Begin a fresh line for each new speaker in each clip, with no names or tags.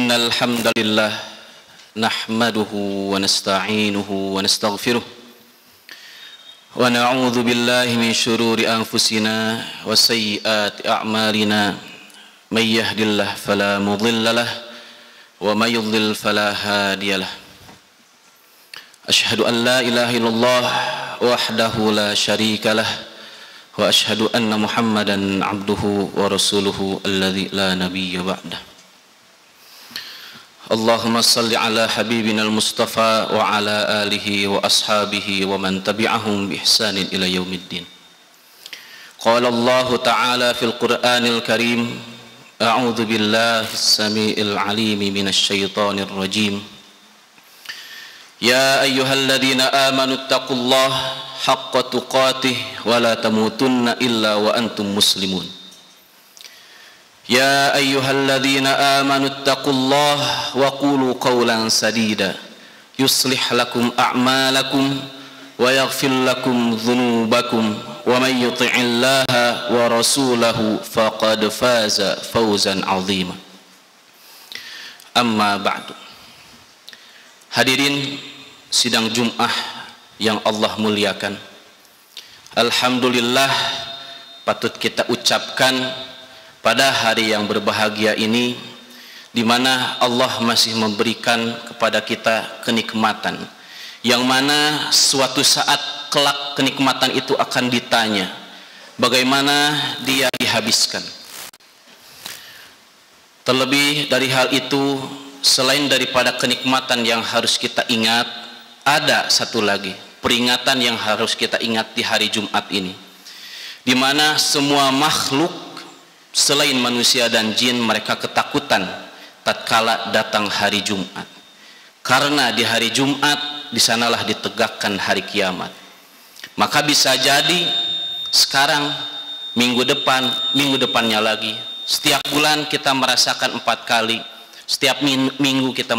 إن الحمد لله نحمده ونستعينه ونستغفره ونعوذ بالله من شرور أنفسنا وسيئات أعمالنا من يهد الله فلا مضل له ومن يضلل فلا هادي له أشهد أن لا إله إلا الله وحده لا شريك له وأشهد أن محمدا عبده ورسوله الذي لا نبي بعده اللهم صل على حبيبنا المصطفى وعلى آله وأصحابه ومن تبعهم بإحسان إلى يوم الدين قال الله تعالى في القرآن الكريم أعوذ بالله السميع العليم من الشيطان الرجيم يا أيها الذين آمنوا اتقوا الله حق تقاته ولا تموتن إلا وأنتم مسلمون يا أيها الذين آمنوا اتقوا الله وقولوا قولا سديدا يصلح لكم أعمالكم ويغفر لكم ذنوبكم ومن يطع الله ورسوله فقد فاز فوزا عظيما أما بعد. Hadirin sidang Jum'ah yang Allah muliakan, alhamdulillah patut kita ucapkan pada hari yang berbahagia ini, di mana Allah masih memberikan kepada kita kenikmatan, yang mana suatu saat kelak kenikmatan itu akan ditanya bagaimana dia dihabiskan. Terlebih dari hal itu, selain daripada kenikmatan yang harus kita ingat, ada satu lagi peringatan yang harus kita ingat di hari Jumat ini, di mana semua makhluk selain manusia dan jin mereka ketakutan tatkala datang hari Jumat, karena di hari Jumat di sanalah ditegakkan hari kiamat. Maka bisa jadi sekarang, minggu depan, minggu depannya lagi, setiap bulan kita merasakan 4 kali, setiap minggu kita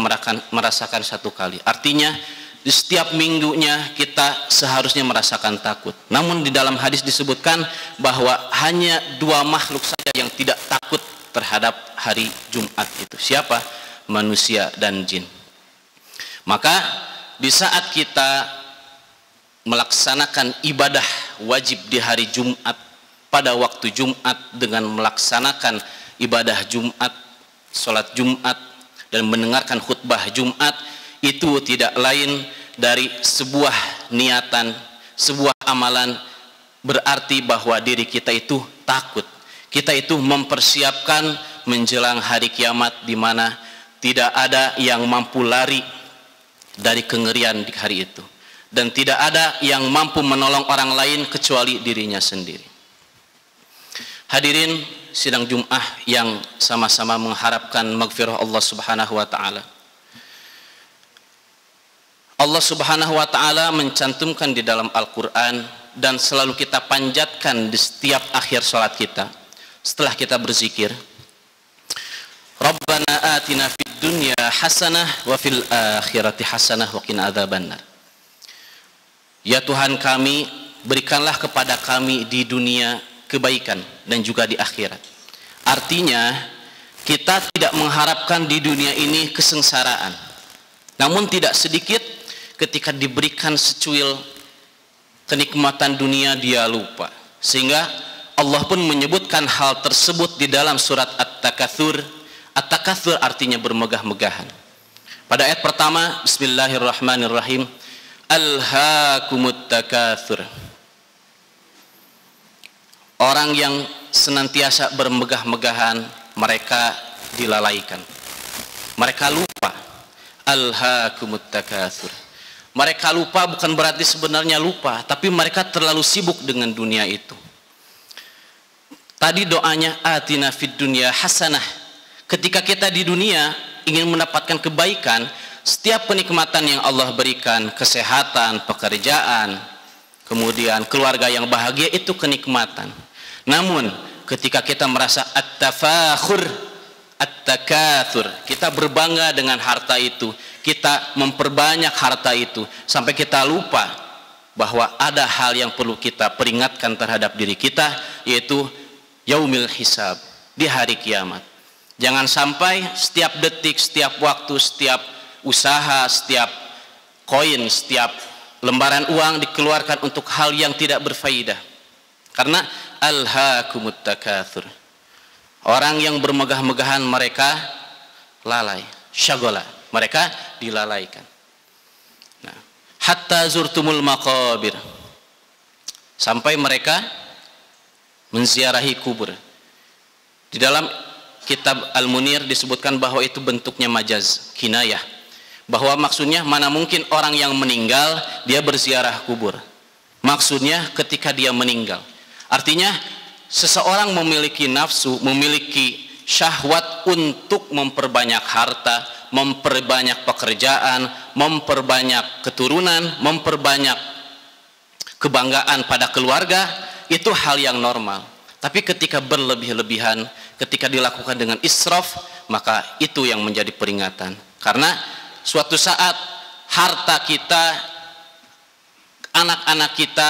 merasakan 1 kali. Artinya di setiap minggunya kita seharusnya merasakan takut. Namun di dalam hadis disebutkan bahwa hanya 2 makhluk saja yang tidak takut terhadap hari Jumat itu. Siapa? Manusia dan jin. Maka di saat kita melaksanakan ibadah wajib di hari Jumat, pada waktu Jumat, dengan melaksanakan ibadah Jumat, sholat Jumat, dan mendengarkan khutbah Jumat, itu tidak lain dari sebuah niatan, sebuah amalan, berarti bahwa diri kita itu takut. Kita itu mempersiapkan menjelang hari kiamat, di mana tidak ada yang mampu lari dari kengerian di hari itu, dan tidak ada yang mampu menolong orang lain kecuali dirinya sendiri. Hadirin sidang Jum'ah yang sama-sama mengharapkan maghfirah Allah Subhanahu wa taala. Allah Subhanahu wa taala mencantumkan di dalam Al-Qur'an, dan selalu kita panjatkan di setiap akhir salat kita setelah kita berzikir, Rabbana atina fid dunya hasanah wa fil akhirati hasanah wa qina adzabannar. Ya Tuhan kami, berikanlah kepada kami di dunia kebaikan dan juga di akhirat. Artinya kita tidak mengharapkan di dunia ini kesengsaraan, namun tidak sedikit ketika diberikan secuil kenikmatan dunia dia lupa, sehingga Allah pun menyebutkan hal tersebut di dalam surat At-Takatsur. At-Takatsur artinya bermegah-megahan. Pada ayat pertama, Bismillahirrahmanirrahim, Alhaakumut takatsur. Orang yang senantiasa bermegah-megahan, mereka dilalaikan, mereka lupa. Alhaakumut takatsur. Mereka lupa bukan berarti sebenarnya lupa, tapi mereka terlalu sibuk dengan dunia itu. Tadi doanya atina fid dunya hasanah. Ketika kita di dunia ingin mendapatkan kebaikan, setiap kenikmatan yang Allah berikan, kesehatan, pekerjaan, kemudian keluarga yang bahagia, itu kenikmatan. Namun ketika kita merasa at-tafakhur, at-takatsur, kita berbangga dengan harta itu, kita memperbanyak harta itu, sampai kita lupa bahwa ada hal yang perlu kita peringatkan terhadap diri kita, yaitu yaumil hisab, di hari kiamat. Jangan sampai setiap detik, setiap waktu, setiap usaha, setiap koin, setiap lembaran uang dikeluarkan untuk hal yang tidak berfaedah. Karena alhaakumut takatsur. Orang yang bermegah-megahan mereka lalai, syagola, mereka dilalaikan. Nah, hatta zurtumul maqabir, sampai mereka menziarahi kubur. Di dalam kitab Al-Munir disebutkan bahwa itu bentuknya majaz, kinayah, bahwa maksudnya mana mungkin orang yang meninggal dia berziarah kubur. Maksudnya ketika dia meninggal. Artinya seseorang memiliki nafsu, memiliki syahwat untuk memperbanyak harta, memperbanyak pekerjaan, memperbanyak keturunan, memperbanyak kebanggaan pada keluarga, itu hal yang normal. Tapi ketika berlebih-lebihan, ketika dilakukan dengan israf, maka itu yang menjadi peringatan. Karena suatu saat harta kita, anak-anak kita,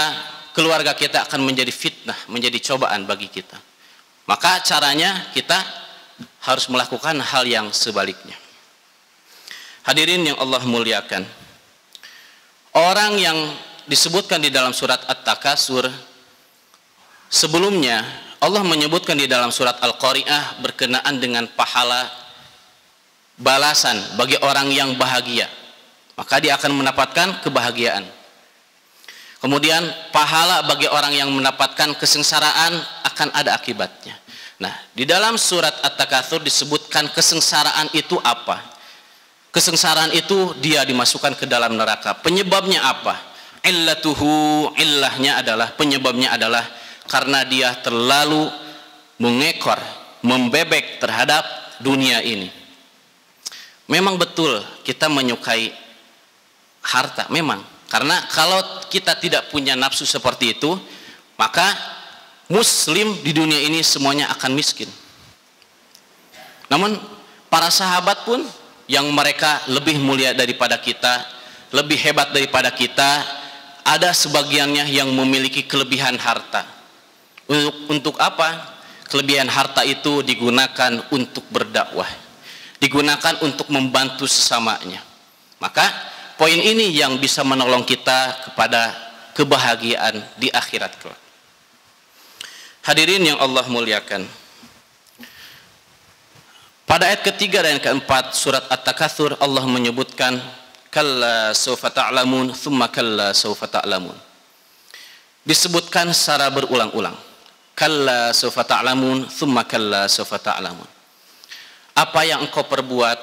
keluarga kita akan menjadi fitnah, menjadi cobaan bagi kita. Maka caranya kita harus melakukan hal yang sebaliknya. Hadirin yang Allah muliakan, orang yang disebutkan di dalam surat At-Takasur, sebelumnya Allah menyebutkan di dalam surat Al-Qari'ah berkenaan dengan pahala balasan bagi orang yang bahagia, maka dia akan mendapatkan kebahagiaan. Kemudian pahala bagi orang yang mendapatkan kesengsaraan akan ada akibatnya. Nah, di dalam surat At-Takatsur disebutkan kesengsaraan itu apa? Kesengsaraan itu dia dimasukkan ke dalam neraka. Penyebabnya apa? Illatuhu, illahnya adalah, penyebabnya adalah karena dia terlalu mengekor, membebek terhadap dunia ini. Memang betul kita menyukai harta, memang. Karena kalau kita tidak punya nafsu seperti itu, maka muslim di dunia ini semuanya akan miskin. Namun para sahabat pun yang mereka lebih mulia daripada kita, lebih hebat daripada kita, ada sebagiannya yang memiliki kelebihan harta. Untuk apa? Kelebihan harta itu digunakan untuk berdakwah, digunakan untuk membantu sesamanya. Maka poin ini yang bisa menolong kita kepada kebahagiaan di akhirat kelak. Hadirin yang Allah muliakan, pada ayat ketiga dan keempat surat At-Takatsur Allah menyebutkan kalla sawfa ta'lamun thumma kalla sawfa ta'lamun. Disebutkan secara berulang-ulang. Kalla sawfa ta'lamun thumma kalla sawfa ta'lamun. Apa yang engkau perbuat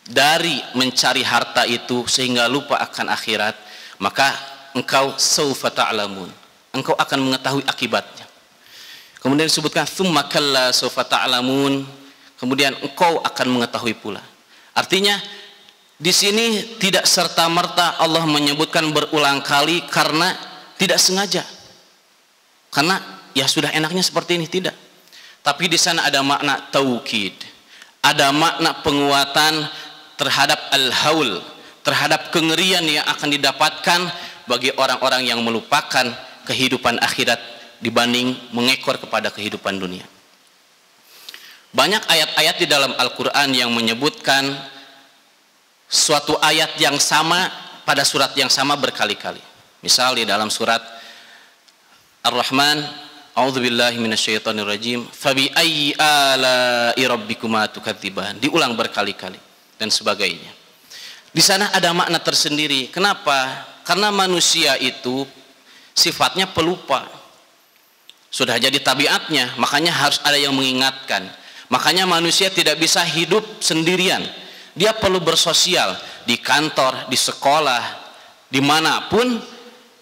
dari mencari harta itu sehingga lupa akan akhirat, maka engkau sawfa ta'lamun, engkau akan mengetahui akibatnya. Kemudian disebutkan thumma kalla sawfa ta'lamun, kemudian engkau akan mengetahui pula. Artinya di sini tidak serta-merta Allah menyebutkan berulang kali karena tidak sengaja, karena ya sudah enaknya seperti ini, tidak. Tapi di sana ada makna taukid, ada makna penguatan terhadap al-haul, terhadap kengerian yang akan didapatkan bagi orang-orang yang melupakan kehidupan akhirat dibanding mengekor kepada kehidupan dunia. Banyak ayat-ayat di dalam Al-Quran yang menyebutkan suatu ayat yang sama pada surat yang sama berkali-kali. Misal di dalam surat Ar-Rahman, a'udzubillahi minasyaitonirrajim, fabi ayyi ala'i rabbikuma tukadziban, diulang berkali-kali dan sebagainya. Di sana ada makna tersendiri. Kenapa? Karena manusia itu sifatnya pelupa. Sudah jadi tabiatnya, makanya harus ada yang mengingatkan. Makanya manusia tidak bisa hidup sendirian. Dia perlu bersosial, di kantor, di sekolah, dimanapun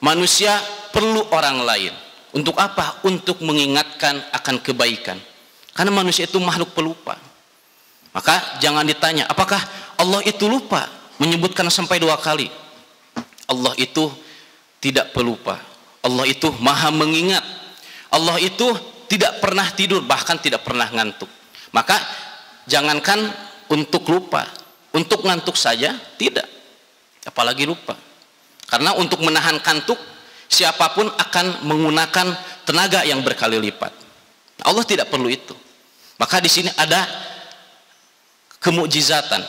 manusia perlu orang lain. Untuk apa? Untuk mengingatkan akan kebaikan. Karena manusia itu makhluk pelupa. Maka jangan ditanya, apakah Allah itu lupa? Menyebutkan sampai 2 kali. Allah itu tidak pelupa. Allah itu maha mengingat. Allah itu tidak pernah tidur, bahkan tidak pernah ngantuk. Maka jangankan untuk lupa, untuk ngantuk saja tidak, apalagi lupa. Karena untuk menahan kantuk, siapapun akan menggunakan tenaga yang berkali lipat. Allah tidak perlu itu. Maka di sini ada kemukjizatan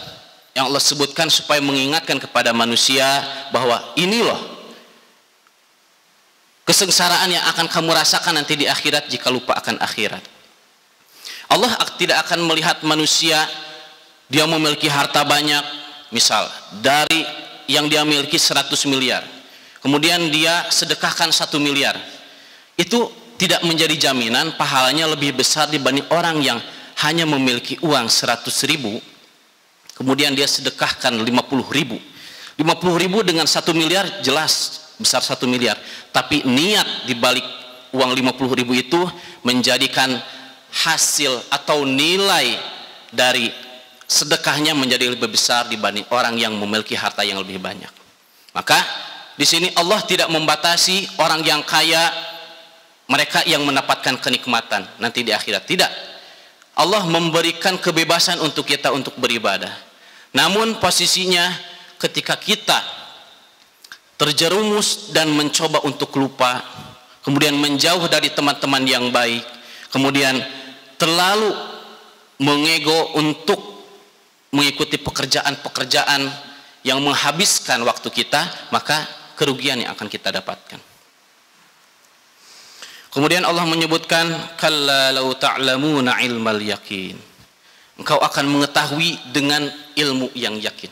yang Allah sebutkan supaya mengingatkan kepada manusia bahwa ini loh kesengsaraan yang akan kamu rasakan nanti di akhirat jika lupa akan akhirat. Allah tidak akan melihat manusia dia memiliki harta banyak, misal dari yang dia miliki 100 miliar, kemudian dia sedekahkan 1 miliar, itu tidak menjadi jaminan pahalanya lebih besar dibanding orang yang hanya memiliki uang 100 ribu kemudian dia sedekahkan 50 ribu. 50 ribu dengan 1 miliar jelas besar 1 miliar, tapi niat dibalik uang 50 ribu itu menjadikan hasil atau nilai dari sedekahnya menjadi lebih besar dibanding orang yang memiliki harta yang lebih banyak. Maka di sini Allah tidak membatasi orang yang kaya, mereka yang mendapatkan kenikmatan nanti di akhirat, tidak. Allah memberikan kebebasan untuk kita untuk beribadah. Namun posisinya ketika kita terjerumus dan mencoba untuk lupa, kemudian menjauh dari teman-teman yang baik, kemudian terlalu mengego untuk mengikuti pekerjaan-pekerjaan yang menghabiskan waktu kita, maka kerugian yang akan kita dapatkan. Kemudian Allah menyebutkan kalla law ta'lamuna ilmal yakin, engkau akan mengetahui dengan ilmu yang yakin.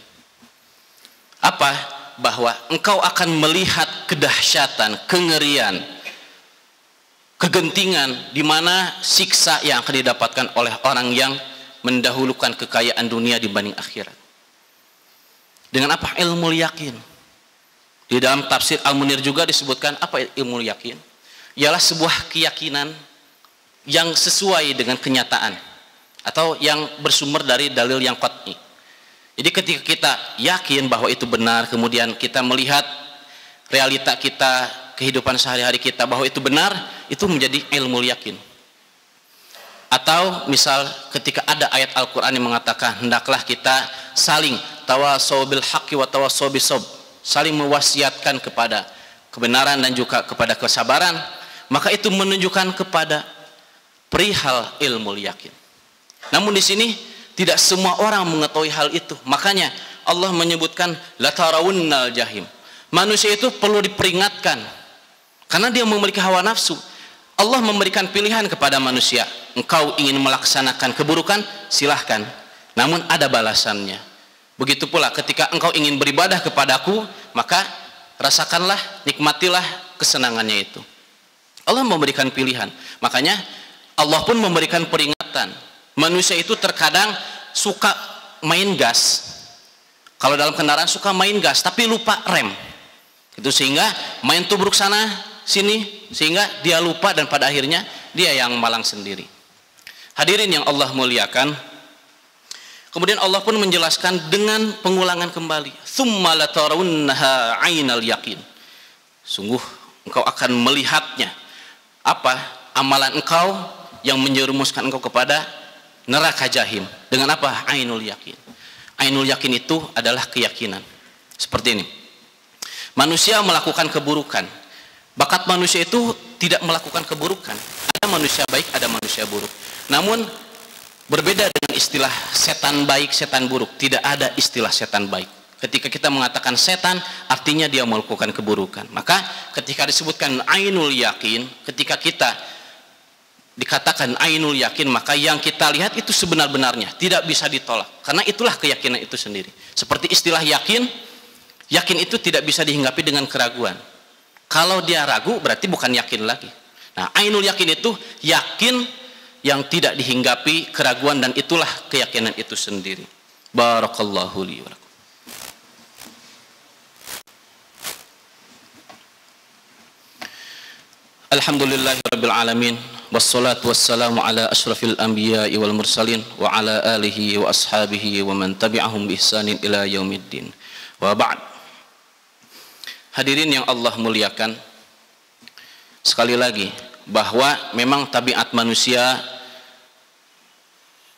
Apa? Bahwa engkau akan melihat kedahsyatan, kengerian, kegentingan di mana siksa yang akan didapatkan oleh orang yang mendahulukan kekayaan dunia dibanding akhirat. Dengan apa? Ilmu yakin. Di dalam tafsir Al-Munir juga disebutkan apa ilmu yakin? Ialah sebuah keyakinan yang sesuai dengan kenyataan atau yang bersumber dari dalil yang qat'i. Jadi ketika kita yakin bahwa itu benar, kemudian kita melihat realita kita, kehidupan sehari-hari kita bahwa itu benar, itu menjadi ilmu yakin. Atau misal ketika ada ayat Al-Quran yang mengatakan hendaklah kita saling tawasau bil haqqi wa tawasau bis sabr, saling mewasiatkan kepada kebenaran dan juga kepada kesabaran, maka itu menunjukkan kepada perihal ilmu yakin. Namun di sini tidak semua orang mengetahui hal itu. Makanya Allah menyebutkan la tarawunnal jahim. Manusia itu perlu diperingatkan karena dia memiliki hawa nafsu. Allah memberikan pilihan kepada manusia. Engkau ingin melaksanakan keburukan, silahkan. Namun ada balasannya. Begitu pula ketika engkau ingin beribadah kepadaku, maka rasakanlah, nikmatilah kesenangannya itu. Allah memberikan pilihan. Makanya Allah pun memberikan peringatan. Manusia itu terkadang suka main gas. Kalau dalam kendaraan suka main gas tapi lupa rem. Itu sehingga main tubruk sana sini, sehingga dia lupa dan pada akhirnya dia yang malang sendiri. Hadirin yang Allah muliakan, kemudian Allah pun menjelaskan dengan pengulangan kembali, tsumma latarawunnaha 'ainal yaqin. Sungguh engkau akan melihatnya. Apa? Amalan engkau yang menjerumuskan engkau kepada neraka jahim. Dengan apa? Ainul yakin. Ainul yakin itu adalah keyakinan. Seperti ini. Manusia melakukan keburukan. Bakat manusia itu tidak melakukan keburukan. Ada manusia baik, ada manusia buruk. Namun berbeda dengan istilah setan baik, setan buruk. Tidak ada istilah setan baik. Ketika kita mengatakan setan, artinya dia melakukan keburukan. Maka ketika disebutkan ainul yakin, ketika kita dikatakan ainul yakin, maka yang kita lihat itu sebenar-benarnya, tidak bisa ditolak. Karena itulah keyakinan itu sendiri. Seperti istilah yakin, yakin itu tidak bisa dihinggapi dengan keraguan. Kalau dia ragu, berarti bukan yakin lagi. Nah, ainul yakin itu yakin yang tidak dihinggapi keraguan, dan itulah keyakinan itu sendiri. Barakallahu li wa lakum. Alhamdulillahirabbil alamin. Wassalatu wassalamu ala asyrafil anbiya'i wal mursalin wa ala alihi wa ashabihi wa man tabi'ahum bi ihsanin ila yaumiddin. Wa ba'd. Hadirin yang Allah muliakan, sekali lagi bahwa memang tabiat manusia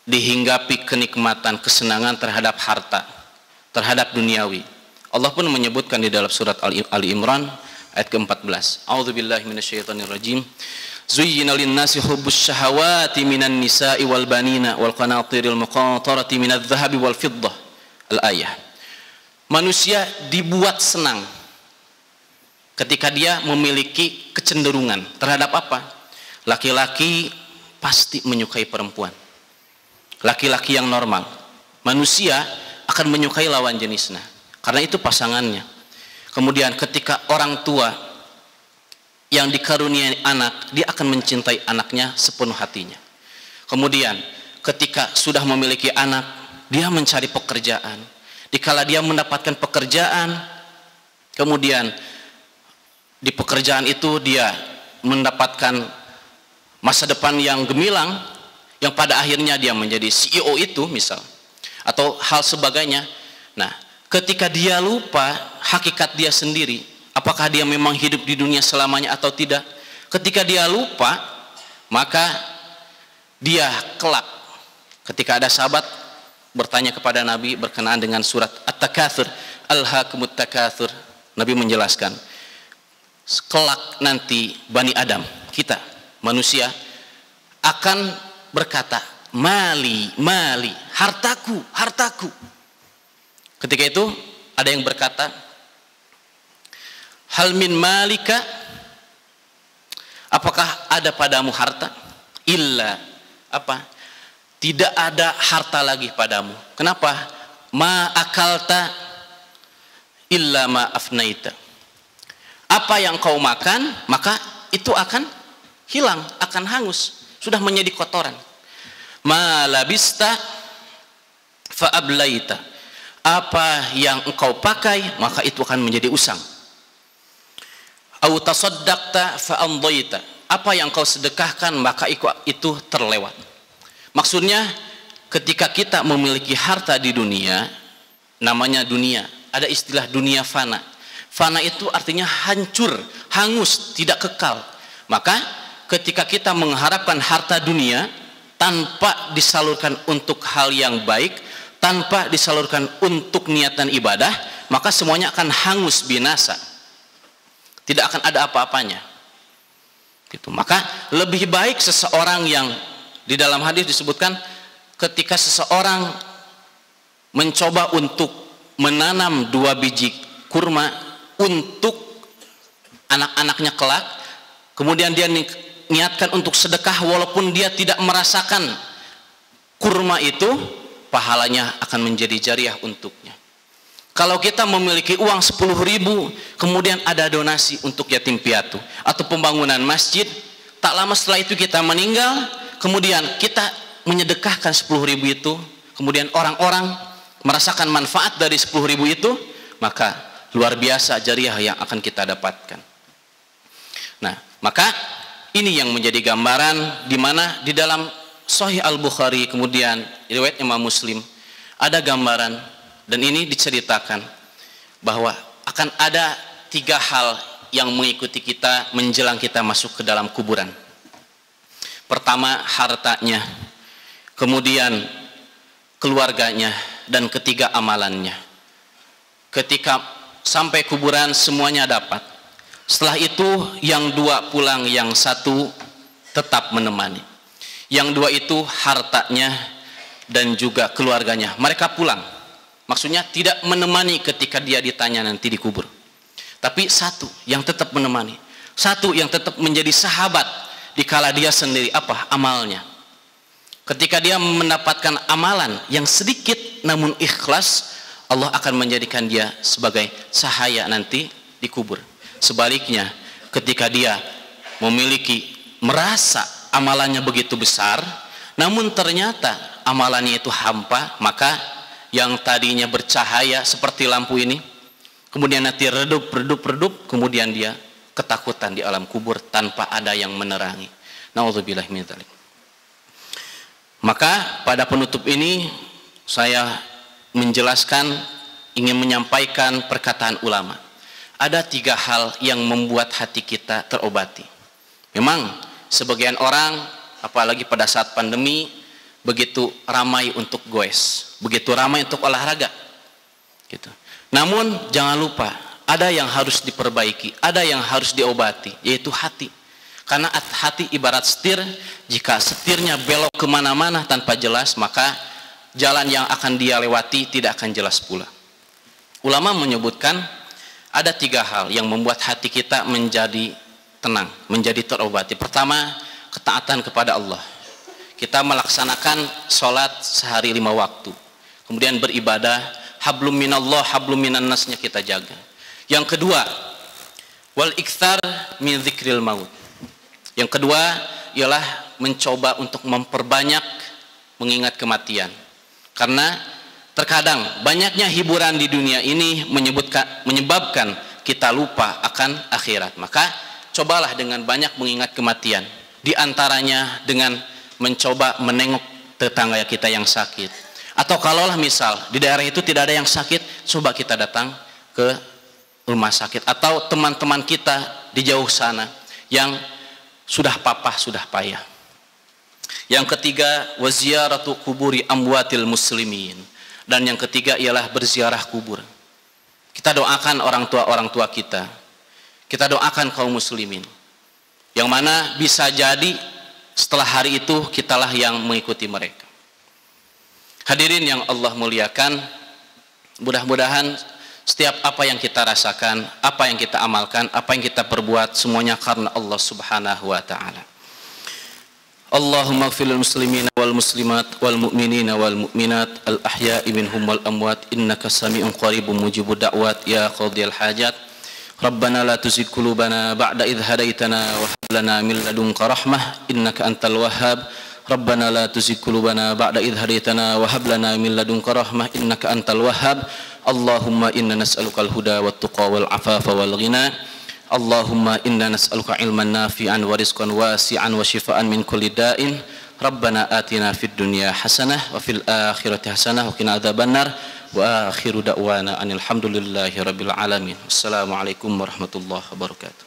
dihinggapi kenikmatan, kesenangan terhadap harta, terhadap duniawi. Allah pun menyebutkan di dalam surat Ali Imran ayat ke-14. A'udzubillahi minasyaitonirrajim. Zuyyina lin-nasi hubbus syahawati minan nisa'i wal banina wal qanatiril muqantarati minadh dhahabi wal fiddah. Al-ayah. Manusia dibuat senang ketika dia memiliki kecenderungan terhadap apa? Laki-laki pasti menyukai perempuan. Laki-laki yang normal. Manusia akan menyukai lawan jenisnya. Karena itu pasangannya. Kemudian ketika orang tua yang dikaruniai anak, dia akan mencintai anaknya sepenuh hatinya. Kemudian ketika sudah memiliki anak, dia mencari pekerjaan. Dikala dia mendapatkan pekerjaan, kemudian di pekerjaan itu dia mendapatkan masa depan yang gemilang, yang pada akhirnya dia menjadi CEO itu misal, atau hal sebagainya. Nah, ketika dia lupa hakikat dia sendiri, apakah dia memang hidup di dunia selamanya atau tidak, ketika dia lupa, maka dia kelak, ketika ada sahabat bertanya kepada Nabi berkenaan dengan surat At-Takatsur, Alhaakumut Takatsur, Nabi menjelaskan, kelak nanti Bani Adam, kita manusia akan berkata, mali, mali, hartaku, hartaku. Ketika itu ada yang berkata, hal min malika, apakah ada padamu harta? Illa, apa? Tidak ada harta lagi padamu. Kenapa? Ma akalta illa ma afnaita. Apa yang kau makan, maka itu akan hilang, akan hangus, sudah menjadi kotoran. Ma labista fa ablaita. Apa yang engkau pakai, maka itu akan menjadi usang. Au tasaddaqta fa amdaita. Apa yang kau sedekahkan, maka itu terlewat. Maksudnya ketika kita memiliki harta di dunia, namanya dunia, ada istilah dunia fana. Fana itu artinya hancur, hangus, tidak kekal. Maka ketika kita mengharapkan harta dunia tanpa disalurkan untuk hal yang baik, tanpa disalurkan untuk niatan ibadah, maka semuanya akan hangus, binasa. Tidak akan ada apa-apanya. Gitu. Maka lebih baik seseorang yang di dalam hadis disebutkan ketika seseorang mencoba untuk menanam 2 biji kurma untuk anak-anaknya kelak, kemudian dia niatkan untuk sedekah walaupun dia tidak merasakan kurma itu, pahalanya akan menjadi jariah untuknya. Kalau kita memiliki uang 10.000, kemudian ada donasi untuk yatim piatu atau pembangunan masjid, tak lama setelah itu kita meninggal, kemudian kita menyedekahkan 10.000 itu, kemudian orang-orang merasakan manfaat dari 10.000 itu, maka luar biasa jariah yang akan kita dapatkan. Nah, maka ini yang menjadi gambaran di mana di dalam Sahih Al-Bukhari, kemudian riwayat Imam Muslim, ada gambaran. Dan ini diceritakan bahwa akan ada 3 hal yang mengikuti kita menjelang kita masuk ke dalam kuburan. Pertama, hartanya, kemudian keluarganya, dan ketiga, amalannya. Ketika sampai kuburan semuanya dapat. Setelah itu yang 2 pulang, yang 1 tetap menemani. Yang 2 itu hartanya dan juga keluarganya. Mereka pulang. Maksudnya tidak menemani ketika dia ditanya nanti dikubur. Tapi 1 yang tetap menemani. 1 yang tetap menjadi sahabat dikala dia sendiri apa? Amalnya. Ketika dia mendapatkan amalan yang sedikit namun ikhlas, Allah akan menjadikan dia sebagai cahaya nanti dikubur. Sebaliknya, ketika dia merasa amalannya begitu besar, namun ternyata amalannya itu hampa, maka yang tadinya bercahaya seperti lampu ini, kemudian nanti redup, kemudian dia ketakutan di alam kubur tanpa ada yang menerangi. Nauzubillahi min dzalik. Maka pada penutup ini saya menjelaskan, ingin menyampaikan perkataan ulama. Ada 3 hal yang membuat hati kita terobati. Memang sebagian orang, apalagi pada saat pandemi, begitu ramai untuk goes, begitu ramai untuk olahraga, gitu. Namun jangan lupa, ada yang harus diperbaiki, ada yang harus diobati, yaitu hati. Karena hati ibarat setir, jika setirnya belok kemana-mana tanpa jelas, maka jalan yang akan dia lewati tidak akan jelas pula. Ulama menyebutkan ada 3 hal yang membuat hati kita menjadi tenang, menjadi terobati. Pertama, ketaatan kepada Allah. Kita melaksanakan sholat sehari 5 waktu. Kemudian beribadah, hablum minallah, hablum minan nasnya kita jaga. Yang kedua, wal iktsar min dzikril maut. Yang kedua ialah mencoba untuk memperbanyak mengingat kematian. Karena terkadang banyaknya hiburan di dunia ini menyebabkan kita lupa akan akhirat. Maka cobalah dengan banyak mengingat kematian. Di antaranya dengan mencoba menengok tetangga kita yang sakit. Atau kalaulah misal di daerah itu tidak ada yang sakit, coba kita datang ke rumah sakit. Atau teman-teman kita di jauh sana yang sudah papa, sudah payah. Yang ketiga, waziyaratu kuburi amwatil muslimin. Dan yang ketiga ialah berziarah kubur. Kita doakan orang tua kita. Kita doakan kaum muslimin. Yang mana bisa jadi setelah hari itu kitalah yang mengikuti mereka. Hadirin yang Allah muliakan, mudah-mudahan setiap apa yang kita rasakan, apa yang kita amalkan, apa yang kita perbuat, semuanya karena Allah Subhanahu wa ta'ala. Allahumma ighfir lil muslimina wal muslimat wal mu'minina wal mu'minat al ahya'i minhum wal amwat innaka sami'un qaribun mujibud da'wat ya qadhiyal hajat. Rabbana la tuzigh qulubana ba'da idh hadaitana wa hab lana min ladunka rahmah innaka antal wahhab. Rabbana la tuzigh qulubana ba'da idh hadaitana wa hab lana min ladunka rahmah innaka antal wahhab. Allahumma inna nas'aluka al-huda wat tuqa wal afafa wal ghina. Allahumma inna nas'aluka ilman nafi'an wa rizqan wasi'an wa shifaan min kulli da'in. Rabbana atina fid dunya hasanah wa fil akhirati hasanah wa qina adzabannar. Wa akhiru da'wana anil hamdulillahi rabbil alamin. Assalamualaikum warahmatullahi wabarakatuh.